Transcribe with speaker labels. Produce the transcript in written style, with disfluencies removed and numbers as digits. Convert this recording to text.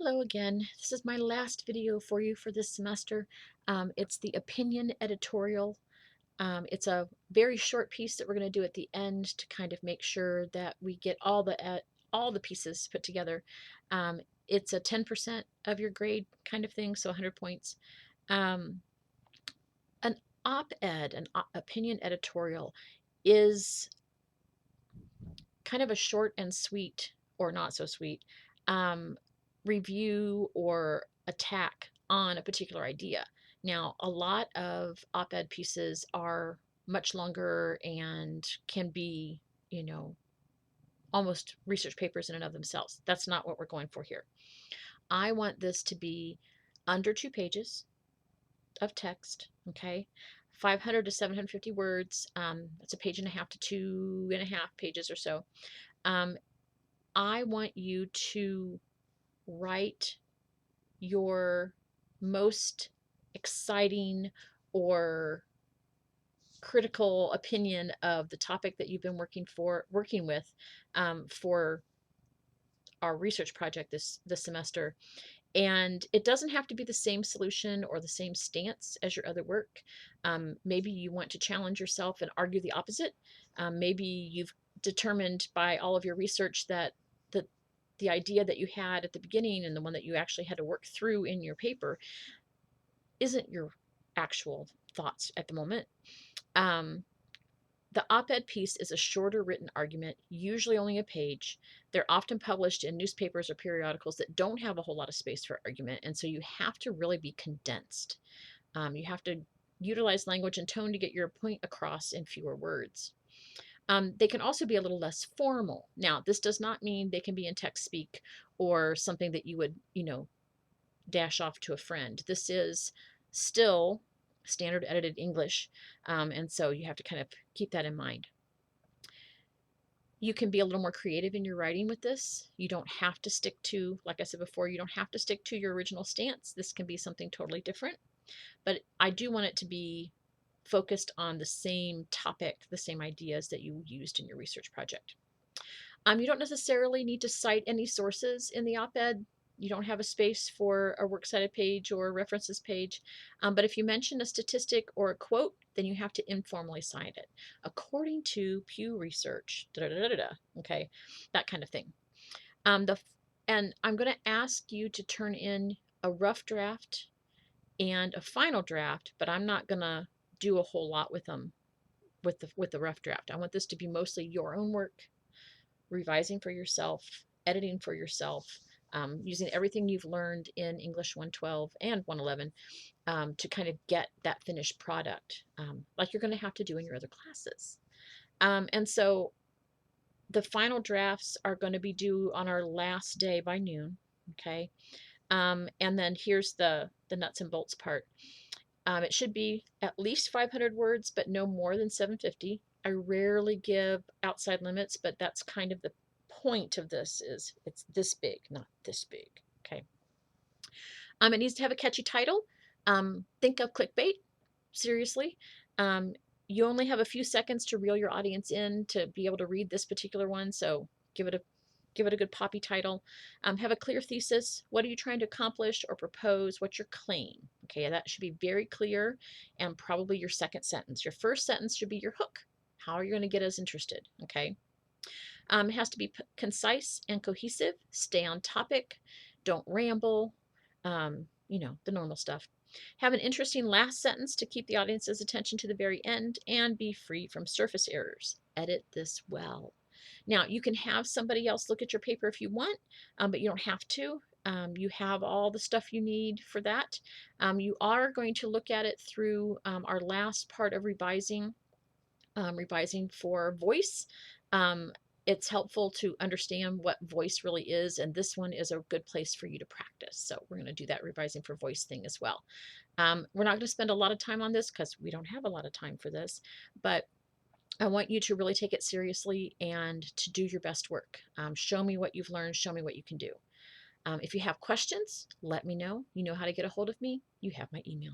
Speaker 1: Hello again. This is my last video for you for this semester. It's the opinion editorial. It's a very short piece that we're going to do at the end to kind of make sure that we get all the pieces put together. It's a 10% of your grade kind of thing, so 100 points. Um, an op-ed, an opinion editorial, is kind of a short and sweet, or not so sweet, um, review or attack on a particular idea. Now, a lot of op-ed pieces are much longer and can be, you know, almost research papers in and of themselves. That's not what we're going for here. I want this to be under 2 pages of text, okay? 500 to 750 words. That's a page and a half to 2.5 pages or so. I want you to write your most exciting or critical opinion of the topic that you've been working with for our research project this semester. And it doesn't have to be the same solution or the same stance as your other work. Maybe you want to challenge yourself and argue the opposite. Maybe you've determined by all of your research that the idea that you had at the beginning and the one that you actually had to work through in your paper isn't your actual thoughts at the moment. The op-ed piece is a shorter written argument, usually only a page. They're often published in newspapers or periodicals that don't have a whole lot of space for argument, and so you have to really be condensed. You have to utilize language and tone to get your point across in fewer words. They can also be a little less formal. Now, this does not mean they can be in text speak or something that you would, dash off to a friend. This is still standard edited English, and so you have to kind of keep that in mind. You can be a little more creative in your writing with this. You don't have to stick to, like I said before, you don't have to stick to your original stance. This can be something totally different, but I do want it to be focused on the same topic, the same ideas that you used in your research project. You don't necessarily need to cite any sources in the op-ed. You don't have a space for a works cited page or a references page. But if you mention a statistic or a quote, then you have to informally cite it. According to Pew Research, okay, that kind of thing. And I'm going to ask you to turn in a rough draft and a final draft, but I'm not going to do a whole lot with them with the rough draft. I want this to be mostly your own work, revising for yourself, editing for yourself, using everything you've learned in English 112 and 111 to kind of get that finished product, like you're going to have to do in your other classes. And so the final drafts are going to be due on our last day by noon, okay? And then here's the nuts and bolts part. It should be at least 500 words, but no more than 750. I rarely give outside limits, but that's kind of the point of this, is it's this big, not this big. Okay. It needs to have a catchy title. Think of clickbait. Seriously. You only have a few seconds to reel your audience in to be able to read this particular one, so give it a good poppy title. Have a clear thesis. What are you trying to accomplish or propose? What's your claim? Okay, that should be very clear, and probably your second sentence. Your first sentence should be your hook. How are you going to get us interested? Okay. It has to be concise and cohesive. Stay on topic. Don't ramble. The normal stuff. Have an interesting last sentence to keep the audience's attention to the very end, and be free from surface errors. Edit this well. Now, you can have somebody else look at your paper if you want, but you don't have to. You have all the stuff you need for that. You are going to look at it through our last part of revising for voice. It's helpful to understand what voice really is, and this one is a good place for you to practice. So we're going to do that revising for voice thing as well. We're not going to spend a lot of time on this because we don't have a lot of time for this, but I want you to really take it seriously and to do your best work. Show me what you've learned. Show me what you can do. If you have questions, let me know. You know how to get a hold of me. You have my email.